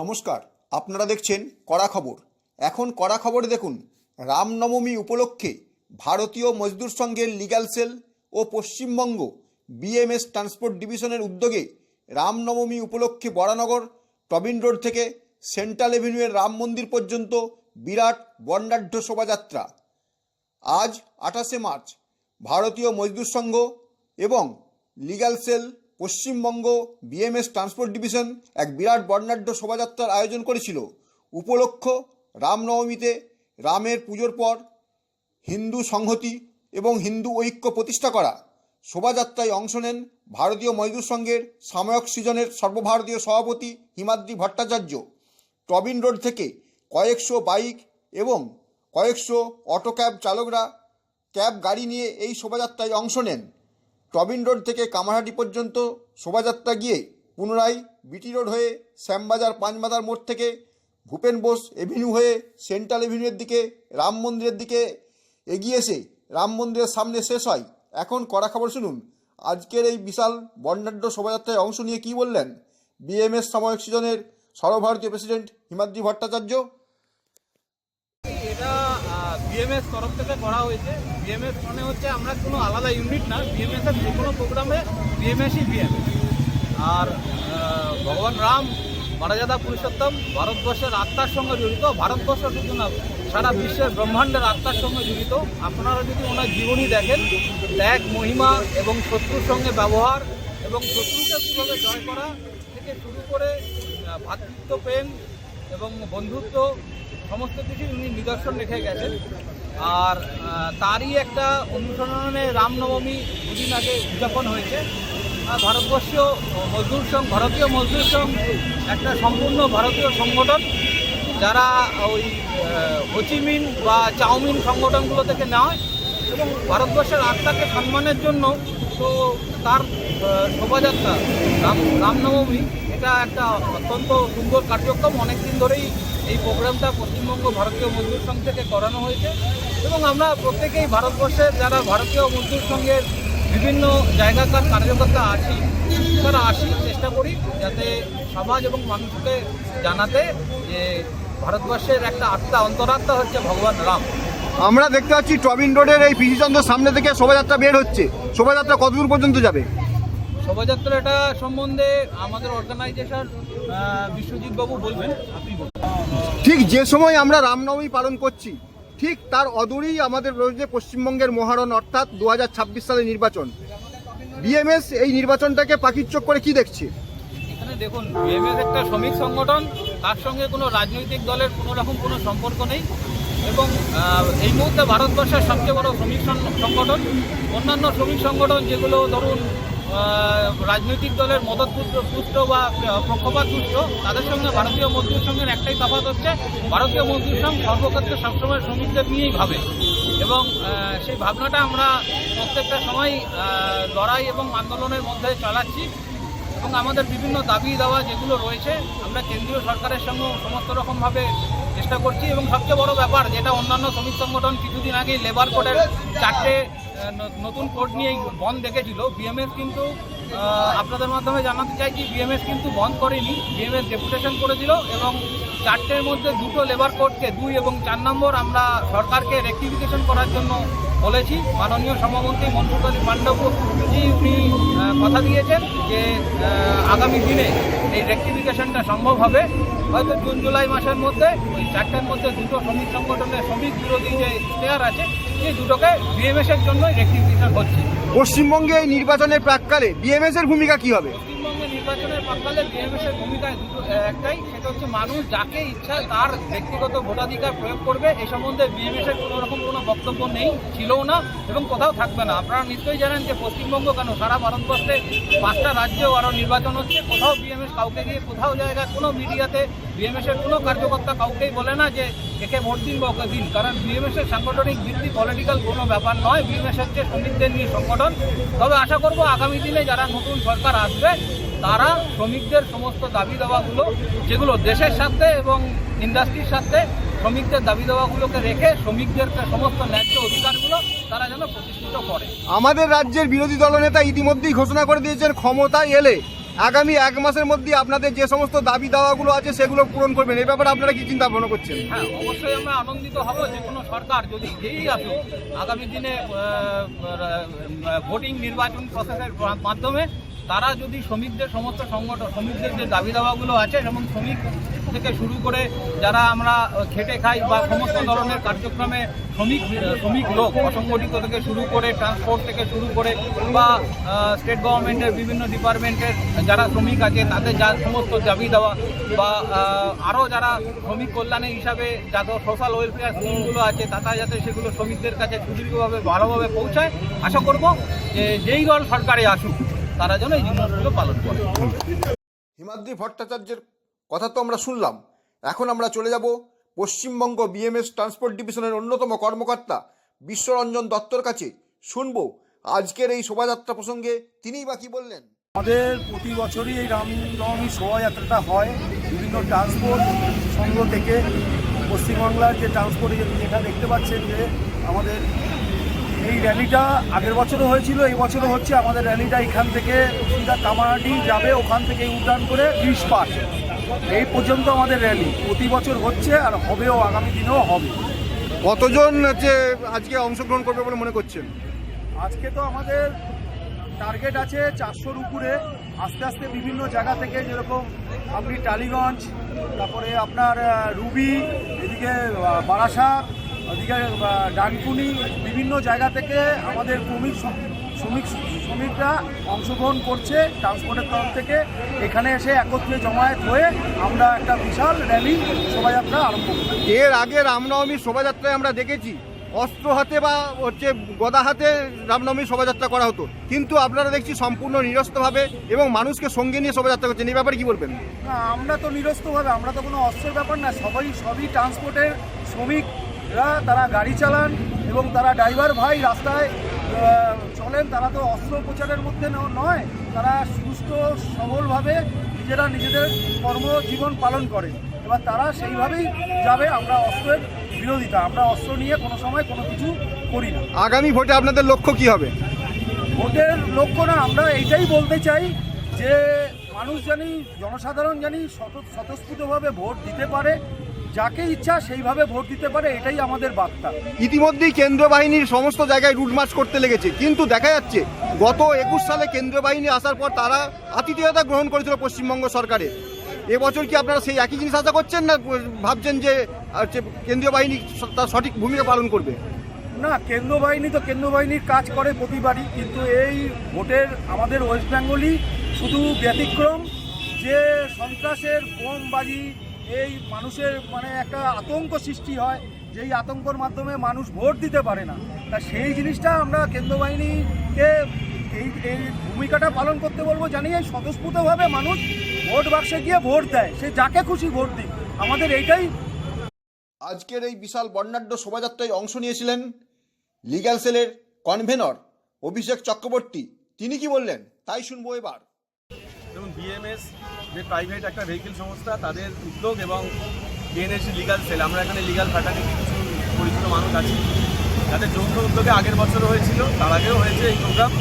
নমস্কার, আপনারা দেখছেন কড়া খবর। এখন কড়া খবরে দেখুন, রামনবমী উপলক্ষে ভারতীয় মজদুর সংঘের লিগ্যাল সেল ও পশ্চিমবঙ্গ বিএমএস ট্রান্সপোর্ট ডিভিশনের উদ্যোগে রামনবমী উপলক্ষে বরানগর টবিন রোড থেকে সেন্ট্রাল এভিনিউয়ের রাম মন্দির পর্যন্ত বিরাট বর্ণাঢ্য শোভাযাত্রা। আজ 28শে মার্চ ভারতীয় মজদুর সংঘ এবং legal cell Paschimbanga BMS transport division এক বিরাট বর্ণাঢ্য শোভাযাত্রার আয়োজন করেছিল। উপলক্ষ রামনবমীতে রামের পুজোর পর হিন্দু সংহতি এবং হিন্দু ঐক্য প্রতিষ্ঠা করা। শোভাযাত্রায় অংশ নেন ভারতীয় মজদুর সংঘের সাময়িক সৃজনের সর্বভারতীয় সভাপতি হিমাদ্রি ভট্টাচার্য। টবিন রোড থেকে কয়েকশো বাইক এবং কয়েকশো অটো ক্যাব চালকরা ক্যাব গাড়ি নিয়ে এই শোভাযাত্রায় অংশ নেন। টবিন রোড থেকে কামারহাটি পর্যন্ত শোভাযাত্রা গিয়ে পুনরায় বিটি রোড হয়ে শ্যামবাজার পাঁচমাথার মোড় থেকে ভূপেন বোস এভিনিউ হয়ে সেন্ট্রাল এভিনিউয়ের দিকে রাম মন্দিরের দিকে এগিয়ে এসে রাম মন্দিরের সামনে শেষ হয়। এখন কড়া খবর শুনুন, আজকের এই বিশাল বর্ণাঢ্য শোভাযাত্রায় অংশ নিয়ে কী বললেন বিএমএস সাময়িক সৃজনের সর্বভারতীয় প্রেসিডেন্ট হিমাদ্রি ভট্টাচার্য। এটা বিএমএস তরফ থেকে করা হয়েছে। বিএমএস মানে হচ্ছে আমরা কোনো আলাদা ইউনিট না, বিএমএস এর যে কোনো প্রোগ্রামে বিএমএসই বিএমএস। আর ভগবান রাম মর্যাদা পুরুষোত্তম ভারতবর্ষের আত্মার সঙ্গে জড়িত, ভারতবর্ষ শুধু না সারা বিশ্বের ব্রহ্মাণ্ডের আত্মার সঙ্গে জড়িত। আপনারা যদি ওনার জীবনী দেখেন, ত্যাগ, মহিমা এবং শত্রুর সঙ্গে ব্যবহার এবং শত্রুকে কীভাবে জয় করা থেকে শুরু করে ভ্রাতৃত্ব প্রেম এবং বন্ধুত্ব সমস্ত কিছু উনি নিদর্শন রেখে গেছেন। আর তারই একটা অনুসরণে রামনবমী দুদিন আগে উদযাপন হয়েছে। ভারতবর্ষীয় মজদুর সংঘ, ভারতীয় মজদুর সংঘ একটা সম্পূর্ণ ভারতীয় সংগঠন, যারা ওই হোচিমিন বা চাউমিন সংগঠনগুলো থেকে নেয় এবং ভারতবর্ষের আত্মাকে সম্মানের জন্য তো তার শোভাযাত্রা রামনবমী এটা একটা অত্যন্ত সুন্দর কার্যক্রম। অনেকদিন ধরেই এই প্রোগ্রামটা পশ্চিমবঙ্গ ভারতীয় মজদুর সংঘ থেকে করানো হয়েছে এবং আমরা প্রত্যেকেই ভারতবর্ষের যারা ভারতীয় মজদুর সংঘের বিভিন্ন জায়গাকার কার্যকর্তা আছি, তারা চেষ্টা করি যাতে সমাজ এবং মানুষকে জানাতে যে ভারতবর্ষের একটা আত্মা, অন্তরাত্মা হচ্ছে ভগবান রাম। আমরা দেখতে পাচ্ছি টবিন রোডের এই পিসিচন্দ্রের সামনে থেকে শোভাযাত্রা বের হচ্ছে। শোভাযাত্রা কতদূর পর্যন্ত যাবে? শোভাযাত্রাটা সম্বন্ধে আমাদের অর্গানাইজেশন বিশ্বজিৎ বাবু বলবেন, আপনি বলবেন। ঠিক যে সময় আমরা রামনবমী পালন করছি, ঠিক তার অদূরেই আমাদের রয়েছে পশ্চিমবঙ্গের মহারণ, অর্থাৎ 2026 সালের নির্বাচন। বিএমএস এই নির্বাচনটাকে পাখির চোখ করে কি দেখছে? এখানে দেখুন, বিএমএস একটা শ্রমিক সংগঠন, তার সঙ্গে কোনো রাজনৈতিক দলের কোনো রকম কোনো সম্পর্ক নেই এবং এই মুহূর্তে ভারতবর্ষের সবচেয়ে বড় শ্রমিক সংগঠন। অন্যান্য শ্রমিক সংগঠন যেগুলো ধরুন রাজনৈতিক দলের মদতপুষ্ট বা পক্ষপাতপুষ্ট, তাদের সঙ্গে ভারতীয় মজদুর সংঘের একটাই তফাৎ হচ্ছে ভারতীয় মজদুর সংঘ সর্বক্ষেত্রে সবসময় শ্রমিকদের নিয়েই ভাবে এবং সেই ভাবনাটা আমরা প্রত্যেকটা সময় লড়াই এবং আন্দোলনের মধ্যে চালাচ্ছি এবং আমাদের বিভিন্ন দাবি দাওয়া যেগুলো রয়েছে আমরা কেন্দ্রীয় সরকারের সঙ্গে সমস্ত রকমভাবে চেষ্টা করছি। এবং সবচেয়ে বড় ব্যাপার, যেটা অন্যান্য শ্রমিক সংগঠন কিছুদিন আগেই লেবার কোডের 4টে নতুন কোড নিয়ে বন্ধ দেখেছিল, বিএমএস কিন্তু আপনাদের মাধ্যমে জানাতে চাইছি বিএমএস কিন্তু বন্ধ করেনি। বিএমএস ডেপুটেশন করেছিল এবং 4টের মধ্যে 2টো লেবার কোডকে 2 এবং 4 নম্বর আমরা সরকারকে রেকটিফিকেশন করার জন্য বলেছি। মাননীয় সভাপতি মনসুর আলী পাণ্ডবজি উনি কথা দিয়েছেন যে আগামী দিনে এই রেকটিফিকেশনটা সম্ভব হবে। হয়তো জুন জুলাই মাসের মধ্যে ওই 4টার মধ্যে 2টো শ্রমিক সংগঠনের শ্রমিক বিরোধী যে স্টেয়ার আছে সেই দুটোকে বিএমএসের জন্যই রেকটিফিকেশন হচ্ছে। পশ্চিমবঙ্গে এই নির্বাচনের প্রাক্কালে বিএমএস এর ভূমিকা কি হবে? পশ্চিমবঙ্গে নির্বাচনের প্রাক্কালে বিএমএস এর ভূমিকা একটাই, সেটা হচ্ছে মানুষ যাকে ইচ্ছা তার ব্যক্তিগত ভোটাধিকার প্রয়োগ করবে। এই সম্বন্ধে বিএমএস এর কোনো রকম কোনো বক্তব্য নেই, ছিলও না এবং কোথাও থাকবে না। আপনারা নিশ্চয়ই জানেন যে পশ্চিমবঙ্গ কেন সারা ভারতবর্ষে 5টা রাজ্যেও আরও নির্বাচন হচ্ছে, কোথাও বিএমএস কাউকে গিয়ে কোথাও জায়গায় কোনো মিডিয়াতে বিএমএস এর কোনো কার্যকর্তা কাউকেই বলে না যে একে ভোট দিন বা ওকে দিন, কারণ বিএমএস এর সাংগঠনিক ভিত্তি পলিটিক্যাল কোনো ব্যাপার নয়। বিএমএস হচ্ছে শ্রমিকদের নিয়ে সংগঠন। তবে আশা করব আগামী দিনে যারা নতুন সরকার আসবে তারা শ্রমিকদের সমস্ত দাবি দাওয়াগুলো, যেগুলো দেশের সাথে এবং ইন্ডাস্ট্রির সাথে শ্রমিকদের দাবি দাওয়াগুলোকে রেখে শ্রমিকদের সমস্ত ন্যায্য অধিকারগুলো তারা যেন প্রতিষ্ঠিত করে। আমাদের রাজ্যের বিরোধী দলনেতা ইতিমধ্যেই ঘোষণা করে দিয়েছেন ক্ষমতায় এলে আগামী 1 মাসের মধ্যে আপনাদের যে সমস্ত দাবি দাওয়াগুলো আছে সেগুলো পূরণ করবেন, এই ব্যাপারে আপনারা কি চিন্তা ভাবনা করছেন? হ্যাঁ, অবশ্যই আমরা আনন্দিত হব যে কোনো সরকার যদি যেই আসুক আগামী দিনে ভোটিং নির্বাচন প্রসেসের মাধ্যমে তারা যদি শ্রমিকদের সমস্ত সংগঠন শ্রমিকদের যে দাবি দাওয়াগুলো আছে এবং শ্রমিক থেকে শুরু করে যারা আমরা খেটে খাই বা সমস্ত ধরনের কার্যক্রমে শ্রমিক লোক অসংগঠিত থেকে শুরু করে ট্রান্সপোর্ট থেকে শুরু করে বা স্টেট গভর্নমেন্টের বিভিন্ন ডিপার্টমেন্টের যারা শ্রমিক আছে তাদের যা সমস্ত দাবি দেওয়া বা আরও যারা শ্রমিক কল্যাণের হিসাবে যত সোশ্যাল ওয়েলফেয়ার স্কিমগুলো আছে তারা যাতে সেগুলো শ্রমিকদের কাছে সুদীর্ঘভাবে ভালোভাবে পৌঁছায়, আশা করব যে যেই দল সরকারে আসুক তারা যেন এই জিনিসগুলো পালন করে। হিমাদ্রি ভট্টাচার্যের কথা তো আমরা শুনলাম, এখন আমরা চলে যাব পশ্চিমবঙ্গ বিএমএস ট্রান্সপোর্ট ডিভিশনের অন্যতম কর্মকর্তা বিশ্বরঞ্জন দত্তর কাছে। শুনবো আজকের এই শোভাযাত্রা প্রসঙ্গে তিনিই বা কি বললেন। আমাদের প্রতি বছরই এই রামনবমী শোভাযাত্রাটা হয় বিভিন্ন ট্রান্সপোর্ট সংঘ থেকে। পশ্চিমবাংলার যে ট্রান্সপোর্ট যেটা দেখতে পাচ্ছেন যে আমাদের এই র্যালিটা আগের বছরও হয়েছিল, এই বছরও হচ্ছে। আমাদের র্যালিটা এখান থেকে সিধা কামারহাটি যাবে, ওখান থেকে ইউটার্ন করে ব্রিজ পার এই পর্যন্ত আমাদের র্যালি প্রতি বছর হচ্ছে আর হবেও, আগামী দিনেও হবে। কতজন আজকে অংশগ্রহণ করবে বলে মনে করছেন? আজকে তো আমাদের টার্গেট আছে 400-র উপরে। আস্তে আস্তে বিভিন্ন জায়গা থেকে, যেরকম আপনি টালিগঞ্জ, তারপরে আপনার রুবি, এদিকে বারাসাত, ওদিকে ডানকুনি, বিভিন্ন জায়গা থেকে আমাদের শ্রমিকরা অংশগ্রহণ করছে ট্রান্সপোর্টের তরফ থেকে। এখানে এসে একত্রে জমায়েত হয়ে আমরা একটা বিশাল র্যালি শোভাযাত্রা আরম্ভ করি। এর আগে রামনবমীর শোভাযাত্রায় আমরা দেখেছি অস্ত্র হাতে বা গদা হাতে রামনবমীর শোভাযাত্রা করা হতো, কিন্তু আপনারা দেখছি সম্পূর্ণ নিরস্তভাবে এবং মানুষকে সঙ্গে নিয়ে শোভাযাত্রা করছেন, এই ব্যাপারে কি বলবেন? না, আমরা তো নিরস্তভাবে, আমরা তো কোনো অস্ত্রের ব্যাপার না, সবই ট্রান্সপোর্টের শ্রমিকরা, তারা গাড়ি চালান এবং তারা ড্রাইভার ভাই রাস্তায় চলেন, তারা তো অস্ত্র প্রচারের মধ্যে নয়, তারা সুস্থ সবলভাবে নিজেদের কর্মজীবন পালন করে। এবার তারা সেইভাবেই যাবে। আমরা অস্ত্রের বিরোধিতা, আমরা অস্ত্র নিয়ে কোনো সময় কোনো কিছু করি না। আগামী ভোটে আপনাদের লক্ষ্য কি হবে? ভোটের লক্ষ্য না, আমরা এইটাই বলতে চাই যে মানুষ জনসাধারণ স্বতঃস্ফূর্তভাবে ভোট দিতে পারে, যাকে ইচ্ছা সেইভাবে ভোট দিতে পারে, এটাই আমাদের বার্তা। ইতিমধ্যেই কেন্দ্রীয় বাহিনীর সমস্ত জায়গায় রুট মার্চ করতে লেগেছে, কিন্তু দেখা যাচ্ছে গত 21 সালে কেন্দ্রীয় বাহিনী আসার পর তারা আতিথেয়তা গ্রহণ করেছিল পশ্চিমবঙ্গ সরকারে। এবছর কি আপনারা সেই একই জিনিস আশা করছেন, না ভাবছেন যে কেন্দ্রীয় বাহিনী তার সঠিক ভূমিকা পালন করবে? না, কেন্দ্র বাহিনীর কাজ করে প্রতিবারই, কিন্তু এই ভোটের আমাদের ওয়েস্ট বেঙ্গলই শুধু ব্যতিক্রম। যে সন্ত্রাসের বোমবাজি, এই মানুষের একটা আতঙ্ক সৃষ্টি হয়, যেই আতঙ্কর মাধ্যমে মানুষ ভোট দিতে পারে না। তা সেই জিনিসটা আমরা কেন্দ্র বাহিনীকে এই ভূমিকাটা পালন করতে বলবো, জানিয়ে স্বতঃস্ফূর্তভাবে মানুষ ভোট বাক্সে গিয়ে ভোট দেয়, সে যাকে খুশি ভোট দিক, আমাদের এইটাই। আজকের এই বিশাল বর্ণাঢ্য শোভাযাত্রায় অংশ নিয়েছিলেন লিগ্যাল সেলের কনভেনর অভিষেক চক্রবর্তী। তিনি কি বললেন তাই শুনবো এবার। যেমন বিএমএস যে প্রাইভেট একটা ভেহিকেল সংস্থা, তাদের উদ্যোগ এবং বিএনএসি লিগ্যাল সেল, আমরা এখানে লিগ্যাল ফ্র্যাটার্নিটি কিছু পরিচিত মানুষ আছি, যাদের যৌথ উদ্যোগে আগের বছরও হয়েছিল, তার আগেও হয়েছে এই প্রোগ্রাম।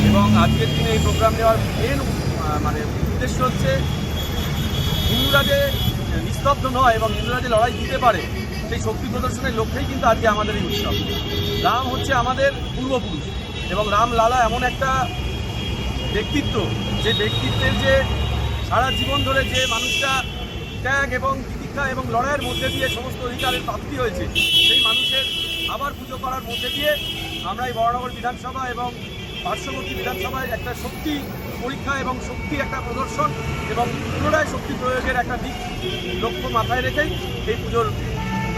এবং আজকের দিনে এই প্রোগ্রাম নেওয়ার মেন উদ্দেশ্য হচ্ছে হিন্দুরা যে নিস্তব্ধ নয় এবং হিন্দুরা যে লড়াই দিতে পারে, সেই শক্তি প্রদর্শনের লক্ষ্যেই কিন্তু আজকে আমাদের এই উৎসব। রাম হচ্ছে আমাদের পূর্বপুরুষ এবং রাম লালা এমন একটা ব্যক্তিত্ব, যে ব্যক্তিত্বের যে সারা জীবন ধরে যে মানুষটা ত্যাগ এবং তিতিক্ষা এবং লড়াইয়ের মধ্যে দিয়ে সমস্ত অধিকারের প্রাপ্তি হয়েছে, সেই মানুষের আবার পুজো করার মধ্যে দিয়ে আমরা এই বরানগর বিধানসভা এবং পার্শ্ববর্তী বিধানসভায় একটা শক্তি পরীক্ষা এবং শক্তি একটা প্রদর্শন এবং পুনরায় শক্তি প্রয়োগের একটা দিক লক্ষ্য মাথায় রেখেই এই পুজোর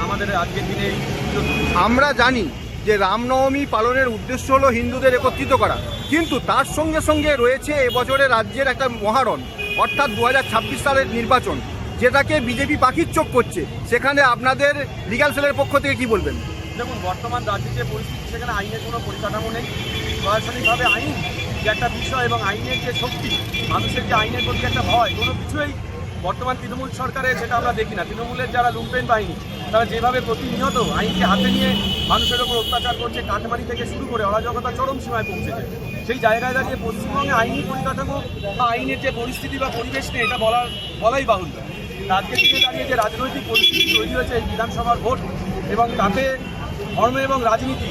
আমাদের আজকের দিনে এই পুজো। আমরা জানি যে রামনবমী পালনের উদ্দেশ্য হলো হিন্দুদের একত্রিত করা, কিন্তু তার সঙ্গে সঙ্গে রয়েছে এবছরে রাজ্যের একটা মহারণ, অর্থাৎ 2026 সালের নির্বাচন, যেটাকে বিজেপি পাখির চোখ করছে। সেখানে আপনাদের লিগ্যাল সেলের পক্ষ থেকে কি বলবেন? দেখুন, বর্তমান রাজ্যের যে পরিস্থিতি, সেখানে আইনের কোনো পরিকাঠামো নেই। প্রশাসনিকভাবে আইন যে একটা বিষয় এবং আইনের যে শক্তি, মানুষের যে আইনের প্রতি একটা ভয়, কোনো কিছুই বর্তমান তৃণমূল সরকারে সেটা আমরা দেখি না। তৃণমূলের যারা লুম্পেন বাহিনী তারা যেভাবে প্রতিনিয়ত আইনকে হাতে নিয়ে মানুষের ওপর অত্যাচার করছে, কাঠমারি থেকে শুরু করে অরাজকতা চরম সীমায় পৌঁছেছে, সেই জায়গায় দাঁড়িয়ে পশ্চিমবঙ্গে আইনি পরিকাঠামো বা আইনের যে পরিস্থিতি বা পরিবেশ নেই এটা বলাই বাহুল্য। আজকের দিনে দাঁড়িয়ে যে রাজনৈতিক পরিস্থিতি তৈরি হয়েছে এই বিধানসভার ভোট, এবং তাতে ধর্ম এবং রাজনীতি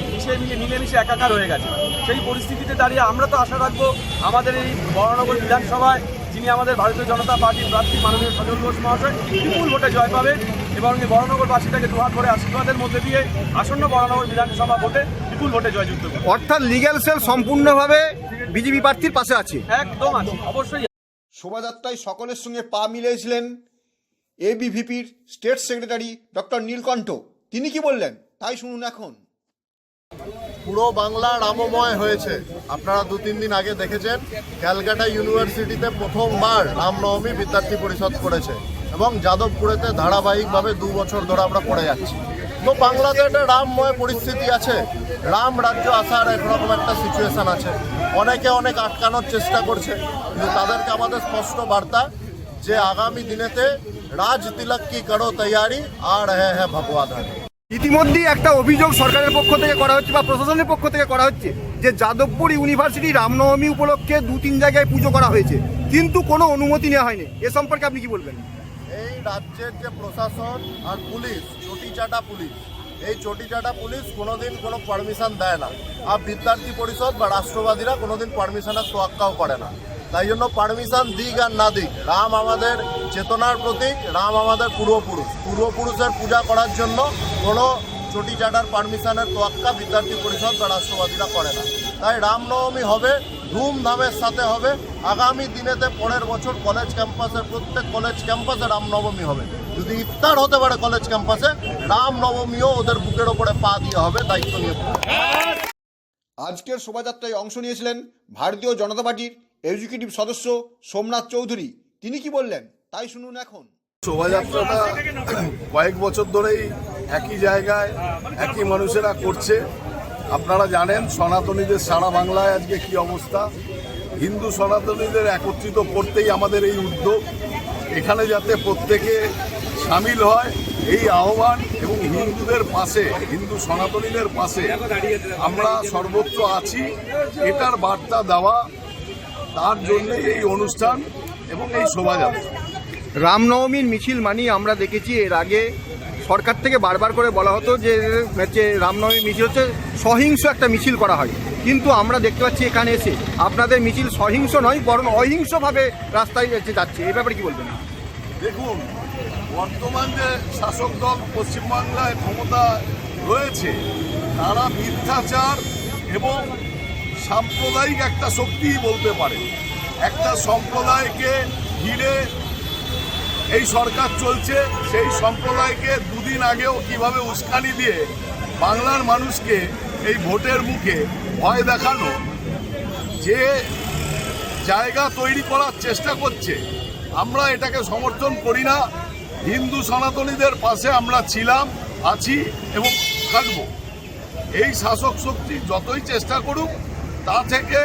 মিলেমিশে একাকার হয়ে গেছে, সেই পরিস্থিতিতে দাঁড়িয়ে আমরা তো আশা রাখবো আমাদের এই বরানগর বিধানসভায় যিনি আমাদের ভারতীয় জনতা পার্টির প্রার্থী মাননীয় সজল ঘোষ মহাশয় বিপুল ভোটে জয় পাবেন, এবং এই বরানগরবাসীটাকে দুহাত ভরে আশীর্বাদের মধ্যে দিয়ে আসন্ন বরানগর বিধানসভা ভোটে বিপুল ভোটে জয়যুক্ত করবে। অর্থাৎ লিগ্যাল সেল সম্পূর্ণভাবে বিজেপি প্রার্থীর পাশে আছে। একদম আছে, অবশ্যই। শোভাযাত্রায় সকলের সঙ্গে পা মিলিয়েছিলেন এবিভিপির স্টেট সেক্রেটারি ডক্টর নীলকণ্ঠ। তিনি কি বললেন তাই শুনুন এখন। পুরো বাংলা রামময় হয়েছে। আপনারা 2-3 দিন আগে দেখেছেন ক্যালকাটা ইউনিভার্সিটিতে প্রথমবার রামনবমী বিদ্যার্থী পরিষদ করেছে, এবং যাদবপুরেতে ধারাবাহিকভাবে 2 বছর ধরে আমরা করে যাচ্ছি। তো বাংলাতে একটা রামময় পরিস্থিতি আছে, রাম রাজ্য আসার একরকম একটা সিচুয়েশন আছে। অনেকে অনেক আটকানোর চেষ্টা করছে, কিন্তু তাদেরকে আমাদের স্পষ্ট বার্তা যে আগামী দিনেতে রাজ তিলক কি করো তৈয়ারি আর হ্যাঁ ভগবান। ইতিমধ্যেই একটা অভিযোগ সরকারের পক্ষ থেকে করা হচ্ছে বা প্রশাসনের পক্ষ থেকে করা হচ্ছে যে যাদবপুর ইউনিভার্সিটি রামনবমী উপলক্ষে 2-3 জায়গায় পুজো করা হয়েছে, কিন্তু কোনো অনুমতি নেওয়া হয়নি। এ সম্পর্কে আপনি কি বলবেন? এই রাজ্যের যে প্রশাসন আর পুলিশ, চটিচাটা পুলিশ, এই চটিচাটা পুলিশ কোনোদিন কোনো পারমিশন দেয় না, আর বিদ্যার্থী পরিষদ বা রাষ্ট্রবাদীরা কোনোদিন পারমিশনের তোয়াক্কাও করে না। তাই জন্য পারমিশন দিক আর না দিক, রাম আমাদের চেতনার প্রতীক, রাম আমাদের পূর্বপুরুষের পূজা করার জন্য কোনো চটিচাটার পারমিশনের তোয়াক্কা বিদ্যার্থী পরিষদ বা রাষ্ট্রবাদীরা করে না। তাই রামনবমী হবে, ধুমধামের সাথে হবে। আগামী দিনেতে পরের বছর কলেজ ক্যাম্পাসে, প্রত্যেক কলেজ ক্যাম্পাসে রামনবমী হবে। যদি ইফতার হতে পারে কলেজ ক্যাম্পাসে, রামনবমীও ওদের বুকের ওপরে পা দিয়ে হবে, দায়িত্ব নিয়ে। আজকের শোভাযাত্রায় অংশ নিয়েছিলেন ভারতীয় জনতা পার্টির এক্সিকিউটিভ সদস্য সোমনাথ চৌধুরী। তিনি কি বললেন তাই শুনুন এখন। শোভাযাত্রাটা কয়েক বছর ধরেই একই জায়গায় একই মানুষেরা করছে। আপনারা জানেন সনাতনীদের সারা বাংলায় আজকে কি অবস্থা। হিন্দু সনাতনীদের একত্রিত করতেই আমাদের এই উদ্যোগ। এখানে যাতে প্রত্যেকে সামিল হয় এই আহ্বান, এবং হিন্দুদের পাশে, হিন্দু সনাতনীদের পাশে আমরা সর্বত্র আছি এটার বার্তা দেওয়া, তার জন্য এই অনুষ্ঠান এবং এই শোভাযাত্রা। রামনবমীর মিছিল মানি আমরা দেখেছি এর আগে সরকার থেকে বারবার করে বলা হতো যে রামনবমীর মিছিল হচ্ছে সহিংস একটা মিছিল করা হয়, কিন্তু আমরা দেখতে পাচ্ছি এখানে এসে আপনাদের মিছিল সহিংস নয় বরং অহিংসভাবে রাস্তায় যাচ্ছে। এই ব্যাপারে কি বলবেন? দেখুন, বর্তমান যে শাসক দল পশ্চিমবাংলায় ক্ষমতা রয়েছে তারা মিথ্যাচার এবং সাম্প্রদায়িক একটা শক্তিই বলতে পারে। একটা সম্প্রদায়কে ঘিরে এই সরকার চলছে, সেই সম্প্রদায়কে 2 দিন আগেও কিভাবে উস্কানি দিয়ে বাংলার মানুষকে এই ভোটের মুখে ভয় দেখানো যে জায়গা তৈরি করার চেষ্টা করছে, আমরা এটাকে সমর্থন করি না। হিন্দু সনাতনীদের পাশে আমরা ছিলাম, আছি এবং থাকব। এই শাসক শক্তি যতই চেষ্টা করুক তা থেকে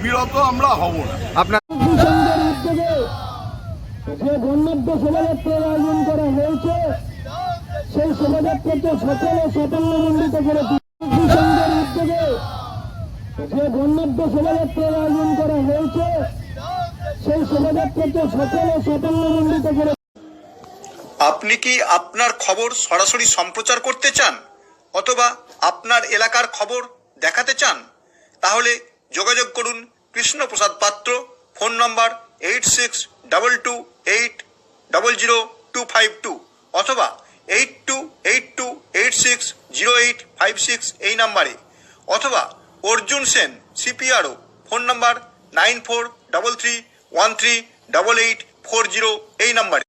বিরত আমরা হব না। আপনার যে বর্ণাঢ্য শোভাযাত্রার আয়োজন করা হয়েছে সেই শোভাযাত্রাকে সকলে সাফল্যমণ্ডিত করে উদ্যোগে যে বর্ণাঢ্য শোভাযাত্রার আয়োজন করা হয়েছে সেই শোভাযাত্রাকে সকলে সাফল্যমণ্ডিত করে। আপনি কি আপনার খবর সরাসরি সম্প্রচার করতে চান অথবা আপনার এলাকার খবর দেখাতে চান? তাহলে যোগাযোগ করুন কৃষ্ণপ্রসাদ পাত্র, ফোন নম্বর 8622800252 অথবা 8282860856 এই নাম্বারে, অথবা অর্জুন সেন সিপিআরও, ফোন নম্বর 9433138840 এই নাম্বারে।